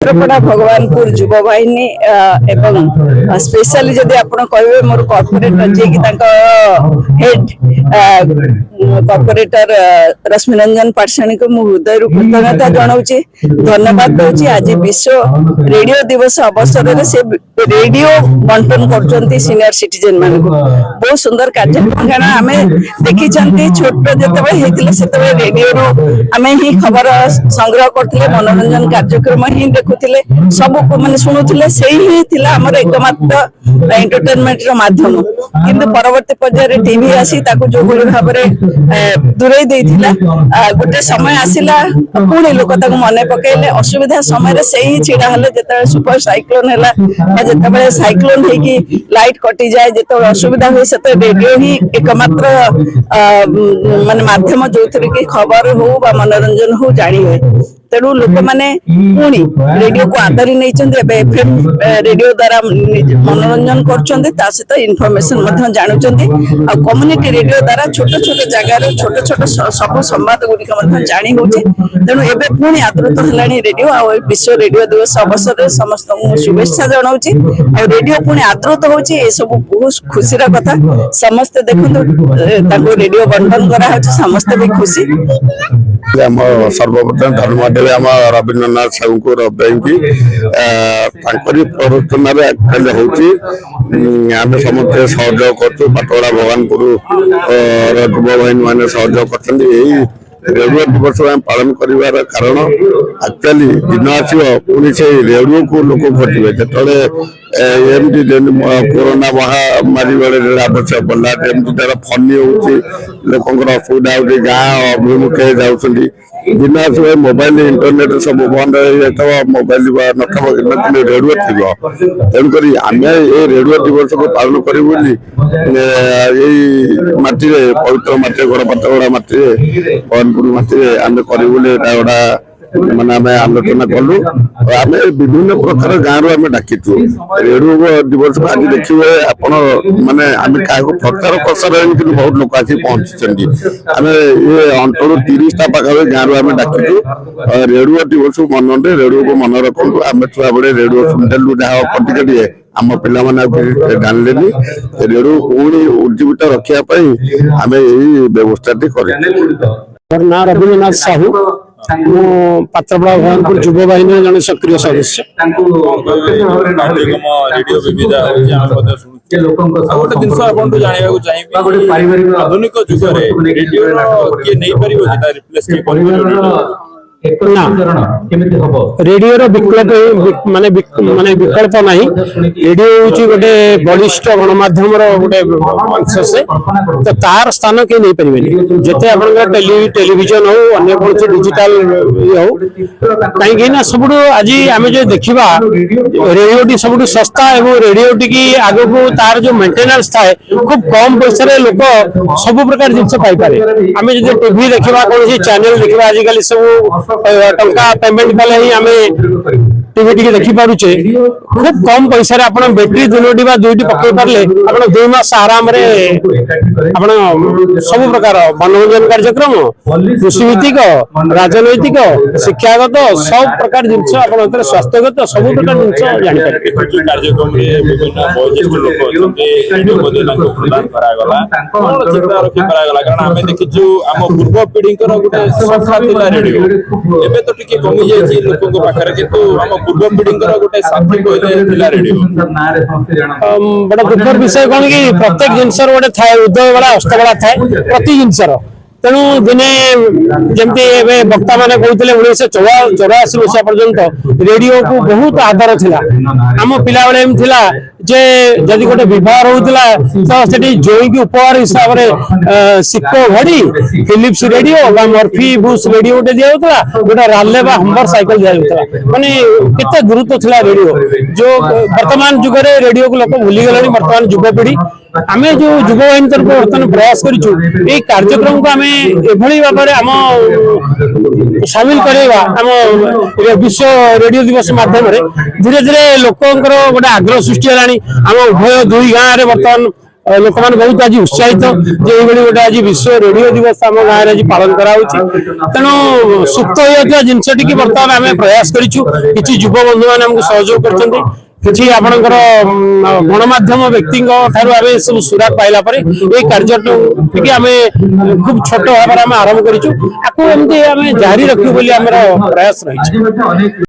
पात्रपड़ा भगवानपुर युव वाहिनी एवं स्पेशली जदि आपण कहबे मोर कॉर्पोरेटर जे कि हेड कॉर्पोरेटर रश्मिरंजन पाठशाणी को मु हृदय कृतज्ञता जनाऊँगी धन्यवाद दूची। आज विश्व रेडियो दिवस अवसर में से रेडियो बंटन कर सीनियर सिटीजन मान को बहुत सुंदर कार्यक्रम कारण आम देखी छोट जो रेडियो आम ही खबर संग्रह करते मनोरंजन कार्यक्रम ही देखुले सब मैंने शुणुले से ही आमर एकमात्र एंटरटेनमेंट माध्यम किंतु परवर्ती पर्यायर टीवी आसी जो भाव दूरे गोटे समय आसला पुणी लोक मन पकड़े असुविधा समय से ही छिड़ा हेले जो सुपर साइक्लोन है जिते साइक्लोन होगी लाइट कटि जाए जो असुविधा हुए से रेडियो ही एकमात्र मान माध्यम जो थे कि खबर हो मनोरंजन हो जानी हुए तेणु लोक मैंने पुणी रेडियो को आदरी नहीं एफएम रेडियो द्वारा मनोरंजन कर सहित इनफॉरमेशन जानुंट कम्युनिटी रेडियो द्वारा छोट छोट जगार छोट छोट सब संवाद गुड़िक जानी होचे तेणु एबे पुणी आदृत है रेडियो आ विश्व रेडियो दिवस अवसर में समस्त शुभेच्छा जनाऊँगी और रेडियो पुणी आदृत होची ए सब बहुत खुशी कथा समस्ते देखो रेडियो बंटन करा समस्ते भी खुशी सर्वप्रथम धन्यवाद देवे आम रवीन्द्रनाथ साहू को रबी प्ररोचन आम समस्त सहयोग कर पाटोड़ा भगवानपुर युव बहन मैंने सहयोग कर रेडियो दिवस पालन कर कारण एक्चुअली दिन आसो पुणी से रेडियो को लोक खोजे जो कोरोना महामारी बेले आवश्यक पड़ा जमी तार फनी हो लोक असुविधा हो गाँ अभिमुखे जाऊँगी दिन आसो मोबाइल इंटरनेट सब बंद हो मोबाइल न रेडियो थी तेणुक आम ये रेडियो दिवस को पालन करूँ मटी पवित्र मटी गड़पाटगड़ा मटी भगवानपुर मटी आम करा माने आम आलोचना कलु आम विभिन्न प्रकार गाँव रू आम डाकिचु रेडियो दिवस आज देखिए आपण माने आम क्या प्रचार प्रसार बहुत लोक आसी पहुंची आम ये अंतर 30टा पाखा गाँव रू आम डाकिचु रेडियो दिवस मन रेडियो को मन रखु आम छुआ बड़े रेडियो शुणुलु जहाँ कटिके आम पे जानले रेडियो पुणी उज्जीवित रखापी आम यही व्यवस्था कर ना रवीन्द्रनाथ साहू पात्रपड़ा भगवानपुर युव वाहिनी जन सक्रिय सदस्य आधुनिक रेडियो विकल्प माने विकल्प नहीं रेडियो हूँ गोटे बलिष्ठ गणमाध्यम गोटे अंश से तो तार स्थान कहीं नहीं पारे जिते आप टेलीविजन हो अन्य कौन डिजिटल हो कहीं सब आज आम जो देखा रेडियो सब सस्ता और रेडियो टी आग को तार जो मेंटेनेंस थाए खूब कम पैसा लोक सब प्रकार जिन पाइपे आम जो टीवी देखा कौन चैनल देखा आजिकल सब टंका पेमेंट कले ही आम टीवी टी देखी पारुचे खूब कम पैसा आप बैटेरी दुनोटी दुईटी पकड़ पारे आप 2 मास आराम सब प्रकार मनोरंजन कार्यक्रम कृषि भित्तिक राजनैतिक शिक्षागत सब प्रकार जिन स्वास्थ्यगत सब प्रकार जिन पूर्व पीढ़ी एबे तो टिके कमी जाई लोकन को पाखरे किंतु हम पूर्व पीढ़ी गोटे साथी कहले रेडियो बड़ा दुखर विषय कौन कि प्रत्येक जिनसर गोटे थाए उदय बेला अस्त बेला थाए प्रति जिनसर तेणु दिने जमती वक्ता मैंने कहते 1984 मसीहा पर्यंत रेडियो को बहुत आदर थिला आम पिला बेले थिला जे जदि गोटे विवाह होता तो सेठी जोई की उपहार हिसाब से सिक्को घड़ी Philips radio Murphy Bush radio गोटे दिया गोटे राले हम्बर साइकिल दिया माने केते गुरुत्व थिला रेडियो जो वर्तमान जुग में रेडियो को लोक भूली गले वर्तमान युवपीढ़ी आम जो युव वाहिनी तरफ बर्तमान प्रयास करूँ कार्यक्रम को आम एभली भाव में आम सामिल करवा आम विश्व रेडियो दिवस माध्यम धीरे धीरे लोक गोटे आग्रह सृष्टि है आम उभय दुई गाँव में बर्तमान लोक मैंने बहुत आज उत्साहित जे गोटे आज विश्व रेडियो दिवस आम गाँव आज पालन कराऊँगी तेणु सुप्त होता जिनस टी बर्तमान आम प्रयास करूँ कि युव बंधु मैंने आमको सहयोग कर किसी आपणकर गणमाध्यम व्यक्ति सब सुराग पाइला कार्य आम खूब छोट भाव आरंभ करूँ जारी रखू प्रयास रही।